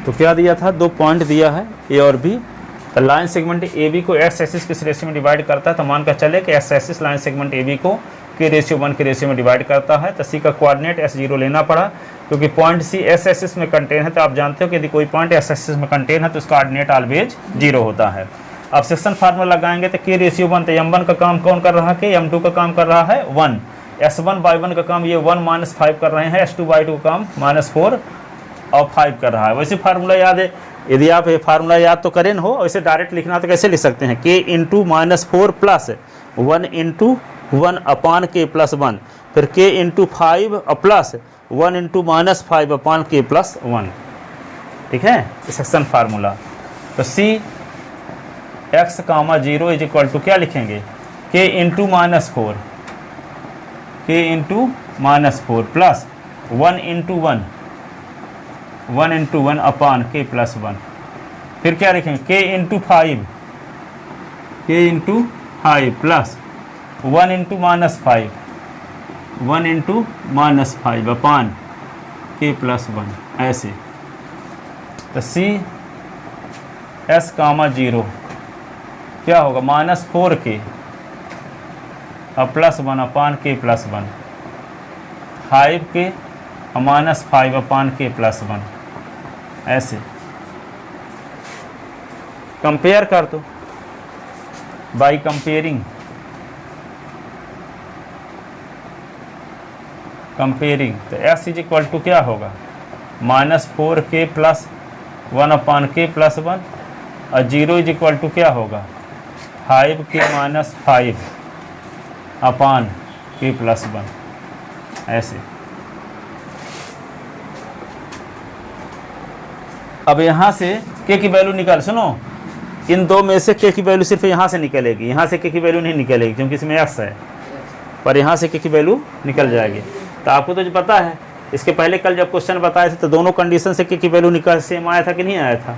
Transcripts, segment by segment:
तो क्या दिया था, 2 पॉइंट दिया है ए और बी। तो लाइन सेगमेंट ए बी को एक्स एक्सिस किस रेशियो में डिवाइड करता है, तो मान कर चले कि x axis line segment A B को के रेशियो 1 के रेशियो में डिवाइड करता है। तो सी का कोऑर्डिनेट S0 लेना पड़ा, क्योंकि पॉइंट सी एस एक्सिस में कंटेन है। तो आप जानते हो कि यदि कोई पॉइंट एस एक्सिस में कंटेन है तो उसका कोऑर्डिनेट ऑलवेज 0 होता है। अब सेक्शन फार्मूला लगाएंगे तो के रेशियो 1, तो m1 का काम कौन कर रहा है, कि m2 का काम कर रहा है 1, s1/1 का काम ये 1 - 5 कर रहे हैं, s2/2 का काम -4 और 5 कर रहा है। वैसे फार्मूला याद है, यदि आप ये फार्मूला याद तो करें हो, वैसे डायरेक्ट लिखना तो कैसे लिख सकते हैं, k × -4 प्लस 1 × 1 अपान k प्लस 1, फिर k × 5 प्लस 1 × -5 अपान k प्लस 1। ठीक है, सेक्शन फार्मूला। तो सी x, 0 इज इक्वल टू क्या लिखेंगे, k × -4, k × -4 प्लस 1 × 1, 1 × 1 अपान k प्लस 1। फिर क्या लिखेंगे, k × 5, k × 5 प्लस 1 × -5, 1 × -5 अपान k प्लस 1, ऐसे। तो सी s, 0 क्या होगा, -4k और प्लस 1 अपान k प्लस 1, 5k और -5 अपान k प्लस 1, ऐसे। कंपेयर कर दो बाई कंपेयरिंग, तो s इज इक्वल टू क्या होगा, -4k प्लस 1 अपान k प्लस 1, और 0 इज इक्वल टू क्या होगा, 5k - 5 अपान k प्लस 1, ऐसे। अब यहाँ से k की वैल्यू निकाल, सुनो, इन दो में से k की वैल्यू सिर्फ यहाँ से निकलेगी, यहाँ से k की वैल्यू नहीं निकलेगी क्योंकि इसमें x है, पर यहाँ से k की वैल्यू निकल जाएगी। तो आपको तो जो पता है, इसके पहले कल जब क्वेश्चन बताए थे तो दोनों कंडीशन से k की वैल्यू निकल सेम आया था कि नहीं आया था।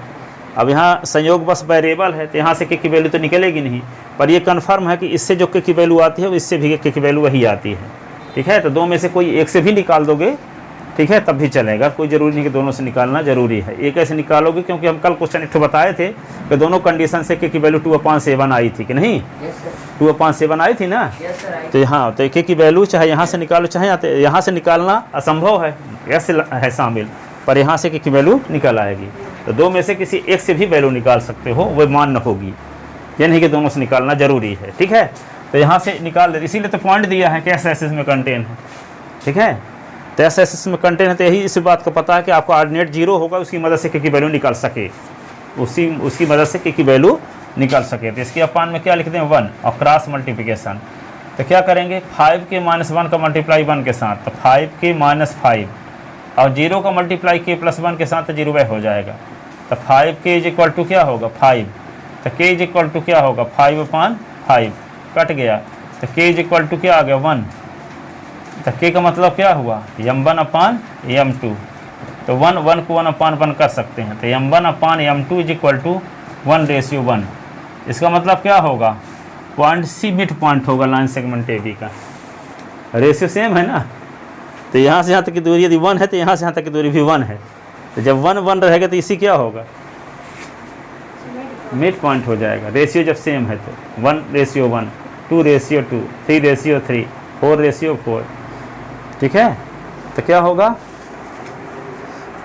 अब यहाँ संयोग बस वेरिएबल है तो यहाँ से k की वैल्यू तो निकलेगी नहीं, पर ये कन्फर्म है कि इससे जो k की वैल्यू आती है इससे भी k की वैल्यू वही आती है। ठीक है, तो दो में से कोई एक से भी निकाल दोगे, ठीक है, तब भी चलेगा, कोई ज़रूरी नहीं कि दोनों से निकालना जरूरी है। एक ऐसे निकालोगे, क्योंकि हम कल क्वेश्चन एक बताए थे कि दोनों कंडीशन से k की वैल्यू 2/7 आई थी कि नहीं, 2/7 आई थी ना। तो हाँ, तो k की वैल्यू चाहे यहाँ से निकालो चाहे यहाँ से निकालना असंभव है, ऐसे है शामिल, पर यहाँ से k की वैल्यू निकल आएगी। तो दो में से किसी एक से भी वैल्यू निकाल सकते हो, वह मान्य होगी, ये नहीं कि दोनों से निकालना जरूरी है। ठीक है, तो यहाँ से निकाल दे, इसीलिए तो पॉइंट दिया है कि एस एस में कंटेन है। ठीक है, तो एस एस में कंटेन है, तो यही इस बात को पता है कि आपका कोऑर्डिनेट 0 होगा, उसकी मदद से k की वैल्यू निकाल सके, उसकी मदद से k की वैल्यू निकाल सके। तो इसके अपान में क्या लिखते हैं, 1, और क्रॉस मल्टीप्लिकेशन। तो क्या करेंगे, 5k - 1 का मल्टीप्लाई 1 के साथ, तो 5k - 5 और 0 का मल्टीप्लाई k प्लस 1 के साथ, तो 0 हो जाएगा। तो 5k इज इक्वल टू क्या होगा, 5, तो k इज इक्वल टू क्या होगा, 5/5 कट गया, तो k इज इक्वल टू क्या आ गया, 1। तो k का मतलब क्या हुआ, m1/m2, तो 1 को 1/1 कर सकते हैं, तो m1/m2 इज इक्वल टू 1:1। इसका मतलब क्या होगा, पॉइंट सी मिड पॉइंट होगा लाइन सेगमेंट ए बी का, रेशियो सेम है ना। तो यहाँ से यहाँ तक की दूरी यदि 1 है तो यहाँ से यहाँ तक की दूरी भी 1 है, तो जब 1 रहेगा तो इसी क्या होगा, मिड पॉइंट हो जाएगा। रेशियो जब सेम है तो 1:1, 2:2, 3:3, 4:4। ठीक है, तो क्या होगा,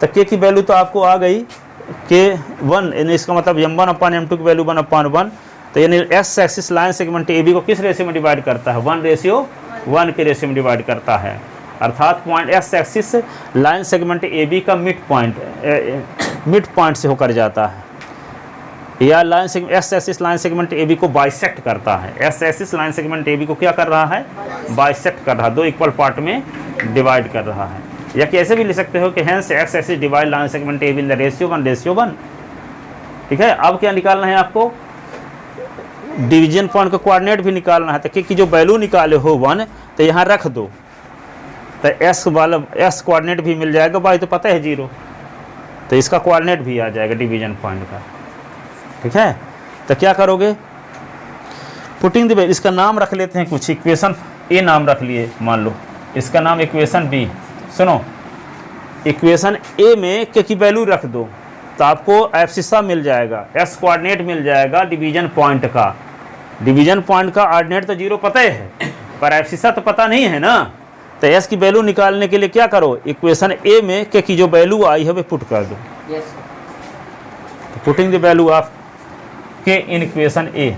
तो k की वैल्यू तो आपको आ गई, k1, यानी इसका मतलब m1/m2 की वैल्यू 1/1। तो यानी x axis line segment A B को किस रेशियो में डिवाइड करता है, 1:1 के रेशियो में डिवाइड करता है। अर्थात point x axis line segment A B का मिड पॉइंट से होकर जाता है, या line segment x axis line segment A B को बाइसेक्ट करता है। X axis line segment A B को क्या कर रहा है, बाइसेक्ट कर रहा है, 2 इक्वल पार्ट में डिवाइड कर रहा है। या कैसे भी लिख सकते हो कि hence x axis divide line segment A B in the ratio 1:1। ठीक है, अब क्या निकालना है आपको, डिवीजन पॉइंट का कोऑर्डिनेट भी निकालना है। तो कि जो वैल्यू निकाले हो 1, तो यहाँ रख दो, तो एस वाला एस कोऑर्डिनेट भी मिल जाएगा, बाई तो पता है 0, तो इसका कोऑर्डिनेट भी आ जाएगा डिवीजन पॉइंट का। ठीक है, तो क्या करोगे, पुटिंग द, इसका नाम रख लेते हैं कुछ, इक्वेशन ए नाम रख लिए, मान लो इसका नाम इक्वेशन बी। सुनो, इक्वेशन ए में के की वैल्यू रख दो तो आपको एब्सिसा मिल जाएगा, एस कोऑर्डिनेट मिल जाएगा डिवीजन पॉइंट का। डिवीजन पॉइंट का ऑर्डिनेट तो 0 पता है, पर एब्सिसा तो पता नहीं है ना। तो एस की वैल्यू निकालने के लिए क्या करो, इक्वेशन ए में के की जो वैल्यू आई है वो पुट कर दो। पुटिंग द वैल्यू ऑफ के इन equation A,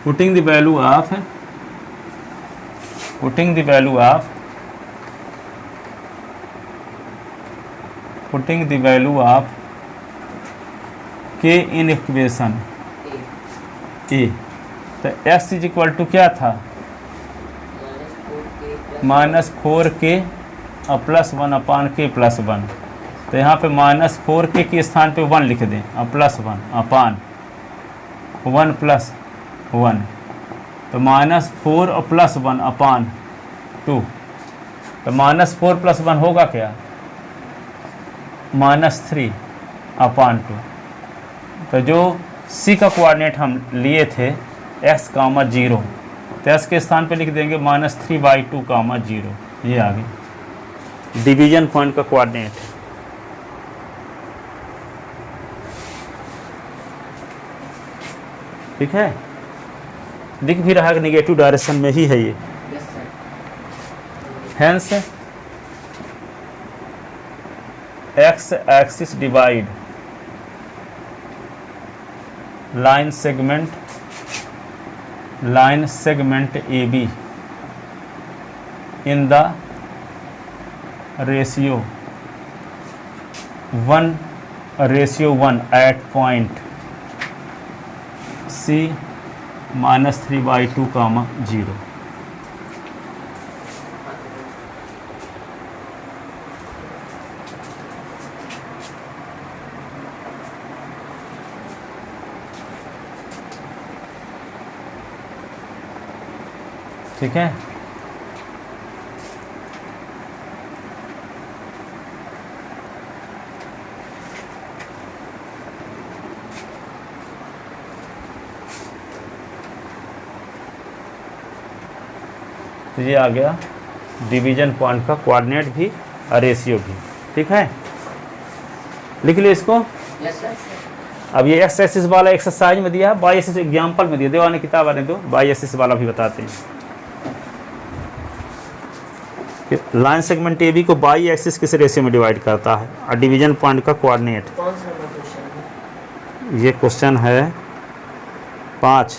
putting the value of putting the value of k in equation a, तो x इज इक्वल टू क्या था, -4k प्लस 1 अपान k प्लस 1। तो यहाँ पे -4k के स्थान पे 1 लिख दें, प्लस 1 अपान 1 प्लस 1, तो -4 और प्लस 1 अपान 2। तो -4 प्लस 1 होगा क्या, -3 अपान 2। तो जो c का कोऑर्डिनेट हम लिए थे x, 0, तो x के स्थान पे लिख देंगे -3/2, 0। ये आ गई डिवीजन पॉइंट का कोऑर्डिनेट। ठीक है, दिख भी रहा है निगेटिव डायरेक्शन में ही है ये। Hence x axis divide line segment A B in the ratio 1:1 at point C -3/2, 0। ठीक है, तो ये आ गया डिवीजन पॉइंट का कोऑर्डिनेट भी और रेशियो भी। ठीक है, लिख लो इसको। अब ये एक्स एक्सिस वाला एक्सरसाइज में दिया है, वाई एक्सिस एग्जाम्पल में दिया, दो आने किताब आने दो, वाई एक्सिस वाला भी बताते हैं। लाइन सेगमेंट ए बी को वाई एक्सिस किस रेशियो में डिवाइड करता है, और डिवीजन पॉइंट का कोऑर्डिनेट। ये क्वेश्चन है 5।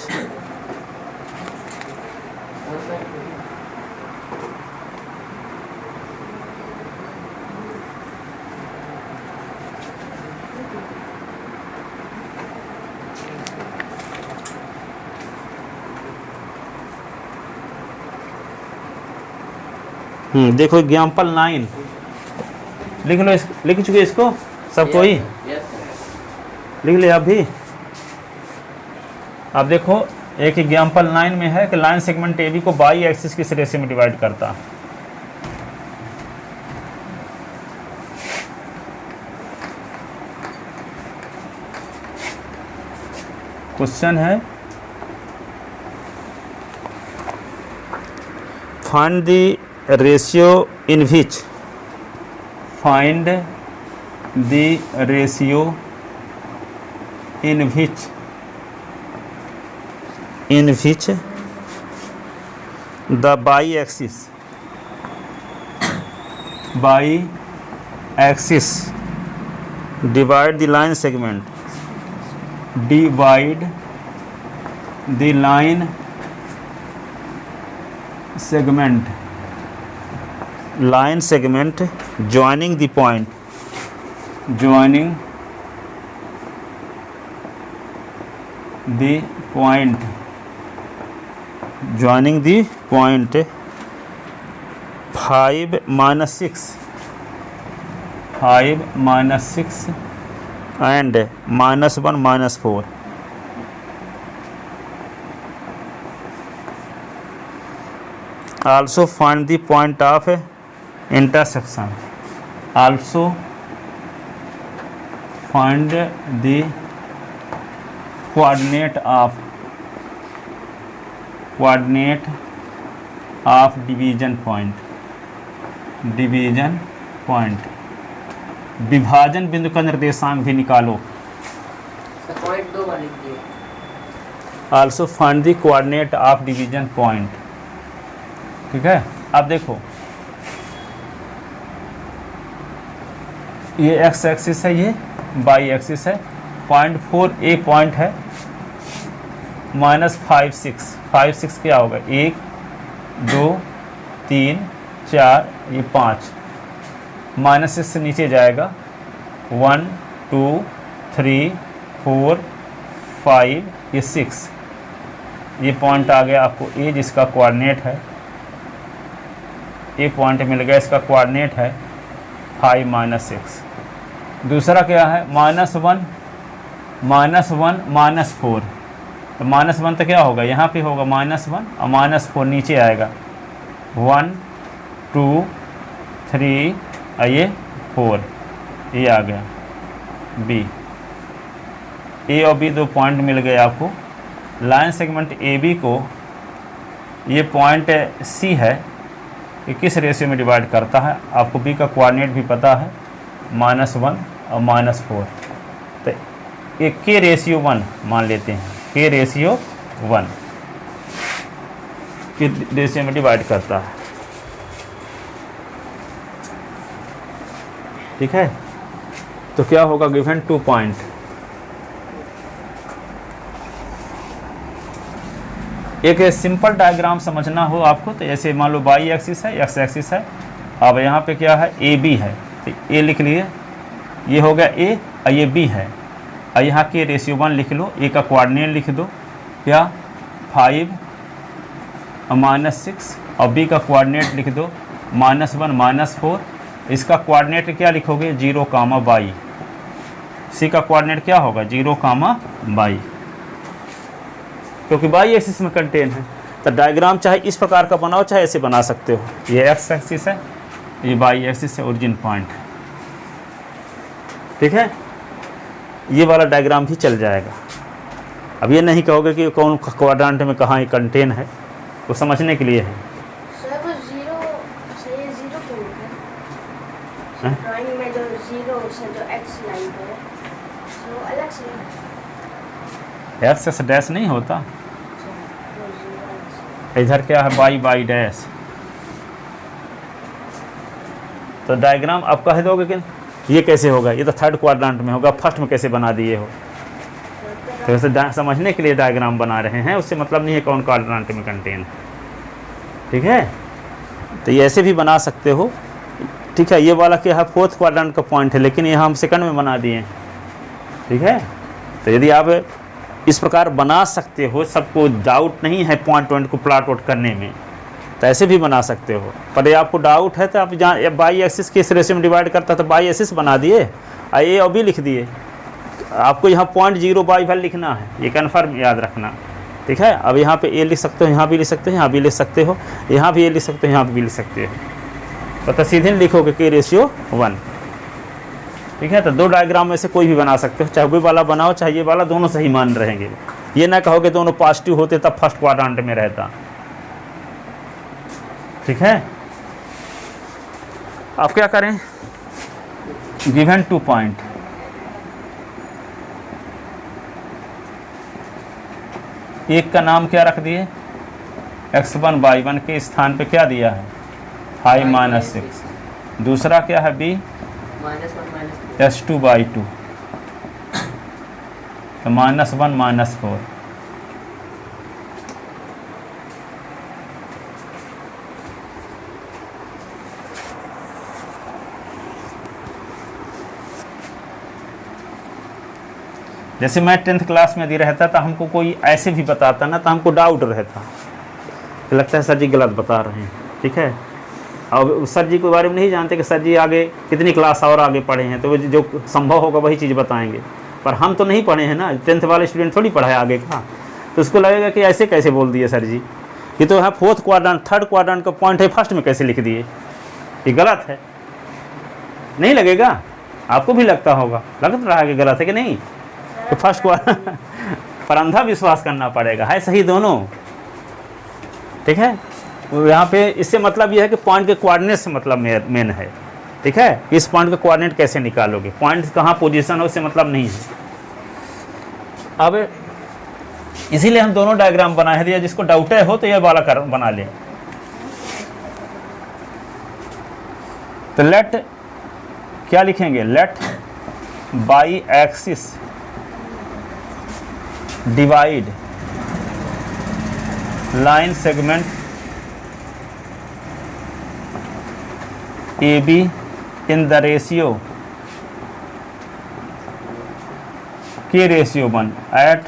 देखो एग्जाम्पल 9 लिख लो, लिख चुके इसको सब कोई लिख ले। अभी अब देखो एक एग्जाम्पल 9 में है कि लाइन सेगमेंट ए बी को वाई एक्सिस किस रेशियो में डिवाइड करता। क्वेश्चन है find the ratio in which the y-axis divide the line segment line segment joining the point joining the point 5 - 6 and -1 -4। Also find the point of intersection, also find the coordinate of division point point, विभाजन बिंदु का निर्देशांक भी निकालो। Point 2 वाली की also find the coordinate of division point. ठीक है, अब देखो ये एक्स एक्सिस है, ये वाई एक्सिस है। 0.4 ए पॉइंट है, -5 6 क्या होगा, 1 2 3 4 ये 5, -6 से नीचे जाएगा 1 2 3 4 5 ये 6, ये पॉइंट आ गया आपको ए, जिसका कोऑर्डिनेट है, ए पॉइंट मिल गया, इसका कोऑर्डिनेट है 5 -6। दूसरा क्या है, -1 -4, तो -1 तो क्या होगा, यहाँ पे होगा -1 और -4 नीचे आएगा 1 2 3 और ये 4, ये आ गया बी। ए और बी 2 पॉइंट मिल गए आपको। लाइन सेगमेंट ए बी को, ये पॉइंट सी है, ये किस रेशियो में डिवाइड करता है, आपको बी का कोऑर्डिनेट भी पता है, -1 और -4, तो ये के रेशियो 1 मान लेते हैं, के रेशियो 1 के रेशियो में डिवाइड करता है। ठीक है, तो क्या होगा, गिवन 2 पॉइंट, एक सिंपल डायग्राम समझना हो आपको तो ऐसे मान लो वाई एक्सिस है, एक्स एक्सिस है, अब यहाँ पे क्या है, ए बी है, तो ए लिख लिए, ये हो गया ए और ये बी है, और यहाँ के रेशियो 1 लिख लो, ए का कोऑर्डिनेट लिख दो क्या 5 और -6, और बी का कोऑर्डिनेट लिख दो -1 -4, इसका कोऑर्डिनेट क्या लिखोगे 0, y, सी का कोऑर्डिनेट क्या होगा 0, y, क्योंकि वाई एक्सिस में कंटेन है। तो डायग्राम चाहे इस प्रकार का बनाओ चाहे ऐसे बना सकते हो, ये एक्स एक्सिस है, ये वाई एक्सिस है, ओरिजिन पॉइंट। ठीक है, ये वाला डायग्राम भी चल जाएगा। अब ये नहीं कहोगे कि कौन क्वाड्रेंट में कहाँ ये कंटेन है, वो समझने के लिए है। सर वो जीरो से जीरो क्यों है? ड्राइंग में जो जीरो से जो एक्स लाइन है वो अलग से एक्स से डैश नहीं होता, इधर क्या है वाई डैश। तो डायग्राम आप कह दोगे कि ये कैसे होगा, ये तो थर्ड क्वाड्रेंट में होगा, फर्स्ट में कैसे बना दिए हो। तो वैसे समझने के लिए डायग्राम बना रहे हैं, उससे मतलब नहीं है कौन क्वाड्रेंट में कंटेन है। ठीक है, तो ये ऐसे भी बना सकते हो। ठीक है, ये वाला क्या है, फोर्थ क्वाड्रेंट का पॉइंट है, लेकिन यहाँ हम सेकंड में बना दिए। ठीक है, तो यदि आप इस प्रकार बना सकते हो, सबको डाउट नहीं है पॉइंट को प्लॉट आउट करने में, तो ऐसे भी बना सकते हो। पर आपको डाउट है तो आप जहाँ वाई एक्सिस किस रेशियो में डिवाइड करता है तो वाई एक्सिस बना दिए और ए और बी लिख दिए। आपको यहाँ 0.05 लिखना है, ये कन्फर्म याद रखना। ठीक है, अब यहाँ पे ए लिख सकते हो, यहाँ भी लिख सकते हो, यहाँ भी लिख सकते हो, यहाँ भी ए लिख सकते हो, यहाँ भी लिख सकते हो। तो सीधे लिखोगे के रेशियो 1। ठीक है, तो 2 डायग्राम में से कोई भी बना सकते हो, चाहे वो वाला बनाओ चाहे ये वाला, दोनों सही मान रहेंगे। ये ना कहोगे दोनों पॉजिटिव होते तब फर्स्ट क्वाड्रेंट में रहता। ठीक है, अब क्या करें, गिवन 2 पॉइंट, एक का नाम क्या रख दिए, x1 y1 के स्थान पे क्या दिया है 5 -6, दूसरा क्या है b S2 by 2, तो -1 -4। जैसे मैं 10th क्लास में यदि रहता तो हमको कोई ऐसे भी बताता ना तो हमको डाउट रहता, तो लगता है सर जी गलत बता रहे हैं। ठीक है, और सर जी के बारे में नहीं जानते कि सर जी आगे कितनी क्लास और आगे पढ़े हैं, तो वो जो संभव होगा वही चीज़ बताएंगे। पर हम तो नहीं पढ़े हैं ना, 10th वाले स्टूडेंट थोड़ी पढ़ा है आगे का, तो उसको लगेगा कि ऐसे कैसे बोल दिए सर जी, ये तो है फोर्थ क्वाड्रेंट, थर्ड क्वाड्रेंट का पॉइंट है, फर्स्ट में कैसे लिख दिए, ये गलत है। नहीं लगेगा, आपको भी लगता होगा, लग रहा है कि गलत है कि नहीं, तो फर्स्ट क्वाड्रेंट पर अंधा विश्वास करना पड़ेगा, है सही दोनों। ठीक है, यहाँ पे इससे मतलब यह है कि पॉइंट के कोऑर्डिनेट से मतलब मेन है। ठीक है। इस पॉइंट का कोऑर्डिनेट कैसे निकालोगे, पॉइंट कहाँ पोजीशन हो उससे मतलब नहीं है। अब इसीलिए हम दोनों डायग्राम बनाए हैं, जिसको डाउट है हो तो यह वाला कर बना ले। तो लेट क्या लिखेंगे, let y axis divide line segment A B in the ratio के रेशियो 1 एट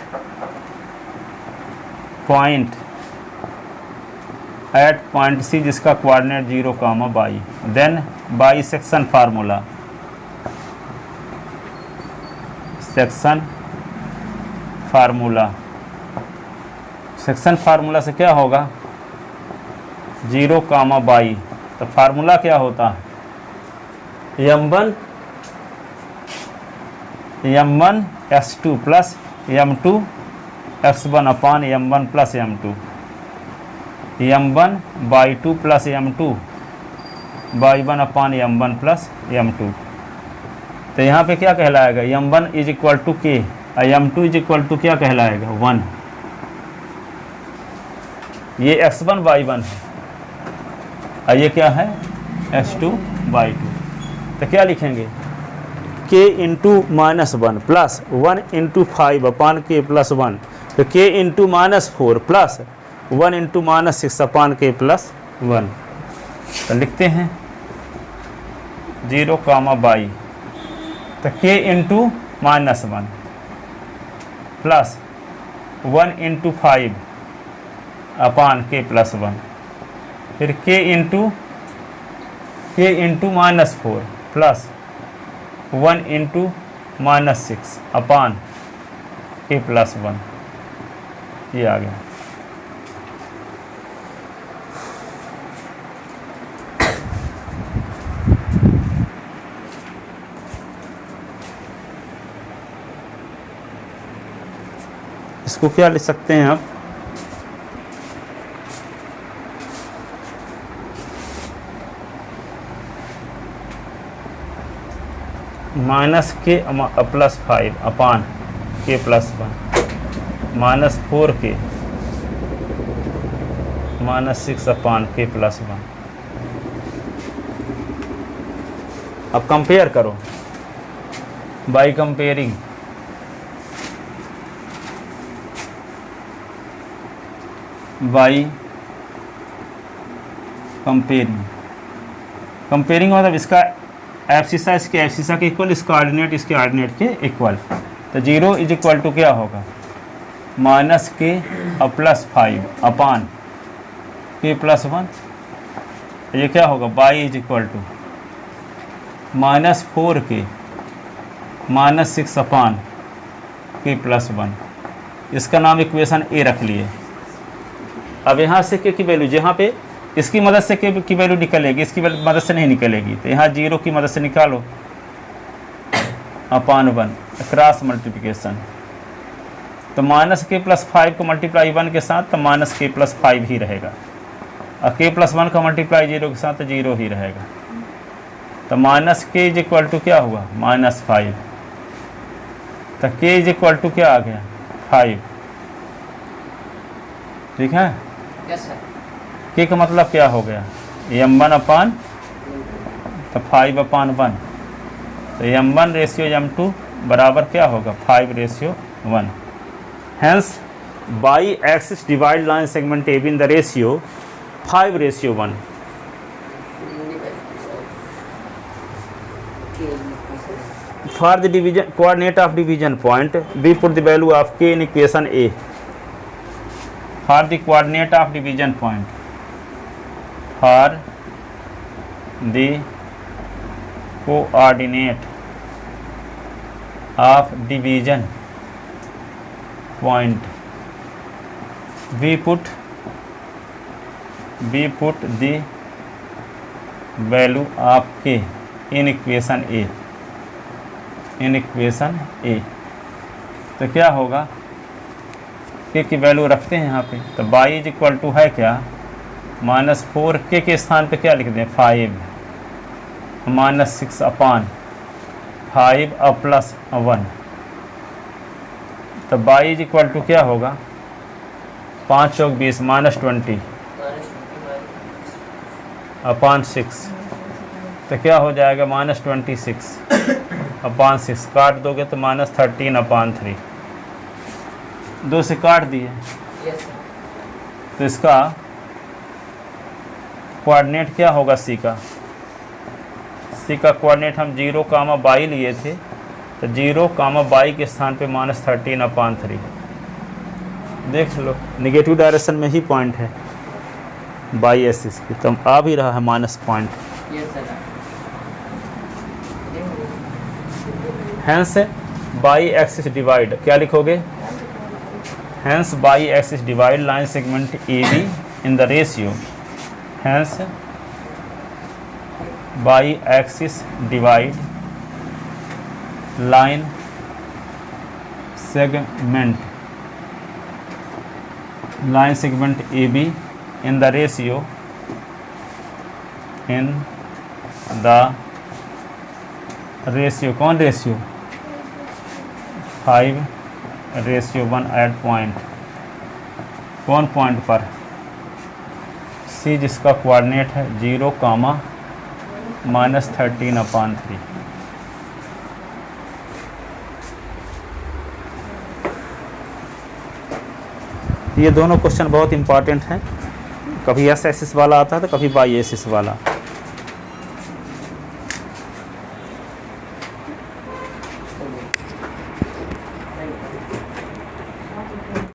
पॉइंट सी जिसका coordinate 0, y. Then by section formula, section formula से क्या होगा 0, बाई। तो फार्मूला क्या होता है m1 x2 plus m2 x1 upon m1 plus m2, m1 by 2 plus m2 by 1 upon m1 plus m2। तो यहाँ पे क्या कहलाएगा m1 इज इक्वल टू के और m2 इज इक्वल टू क्या कहलाएगा 1। ये x1 बाई 1 है और ये क्या है x2 बाई 2। तो क्या लिखेंगे k इंटू -1 प्लस 1 इंटू 5 अपान के प्लस 1। तो k इंटू -4 प्लस 1 इंटू -6 अपान के प्लस 1। तो लिखते हैं 0, बाई। तो k इंटू -1 प्लस 1 इंटू 5 अपान के प्लस 1। फिर k इंटू -4 प्लस 1 इंटू -6 अपान के प्लस 1। ये आ गया। इसको क्या लिख सकते हैं आप, माइनस के प्लस 5 अपान के प्लस 1 -4 के -6 अपान के प्लस 1। अब कंपेयर करो बाई कंपेयरिंग कंपेयरिंग मतलब इसका एब्सिसा इसके एब्सिसा के इक्वल, इसका ऑर्डिनेट इसके ऑर्डिनेट के इक्वल। तो 0 इज इक्वल टू क्या होगा माइनस के और प्लस 5 अपान के प्लस 1। ये क्या होगा बाई इज इक्वल टू -4 के -6 अपान के प्लस 1। इसका नाम इक्वेशन ए रख लिए। अब यहाँ से के की वैल्यू, जहाँ पे इसकी मदद से के की वैल्यू निकलेगी, इसकी मदद से नहीं निकलेगी, तो यहाँ 0 की मदद से निकालो अपान 1 क्रॉस मल्टीप्लिकेशन। तो माइनस के प्लस 5 को मल्टीप्लाई 1 के साथ तो माइनस के प्लस 5 ही रहेगा, और के प्लस 1 का मल्टीप्लाई 0 के साथ तो 0 ही रहेगा। तो माइनस के इज इक्वल टू क्या हुआ -5। तो के इज इक्वल टू क्या आ गया 5। ठीक है। Yes sir. के का मतलब क्या हो गया m1 अपान तो 5 अपान 1। तो m1 रेशियो m2 बराबर क्या होगा 5 ratio 1। Hence by axis divide line segment A B in the ratio 5 ratio 1। For the division coordinate of division point, we put the value of k in equation A. For the coordinate of division point, for the coordinate of division point, we put the value of k in equation A. In equation A. तो क्या होगा के की value रखते हैं यहाँ पे। तो बाई इज इक्वल टू है क्या -4 के स्थान पे क्या लिख दें 5 -6 अपान 5 और प्लस 1, तो y इज इक्वल टू क्या होगा, 5 चौक 20 -20 अपान 6, तो क्या हो जाएगा -26 अपान 6, काट दोगे तो -13 अपान 3, 2 से काट दिए। Yes sir. तो इसका कोऑर्डिनेट क्या होगा सी का कोऑर्डिनेट हम 0, y लिए थे, तो 0, y के स्थान पे -13 अपान 3। देख लो निगेटिव डायरेक्शन में ही पॉइंट है बाई एक्सिस की, तो आ भी रहा है minus point. Yes sir. Hence y axis divide क्या लिखोगे, hence y axis divide line segment A B in the ratio, hence y axis divide line segment A B in the ratio कौन ratio 5:1 at point, कौन point पर, C जिसका coordinate है 0, -13 अपान 3। ये दोनों question बहुत इंपॉर्टेंट हैं, कभी एस एक्सिस वाला आता है तो कभी वाई एक्सिस वाला।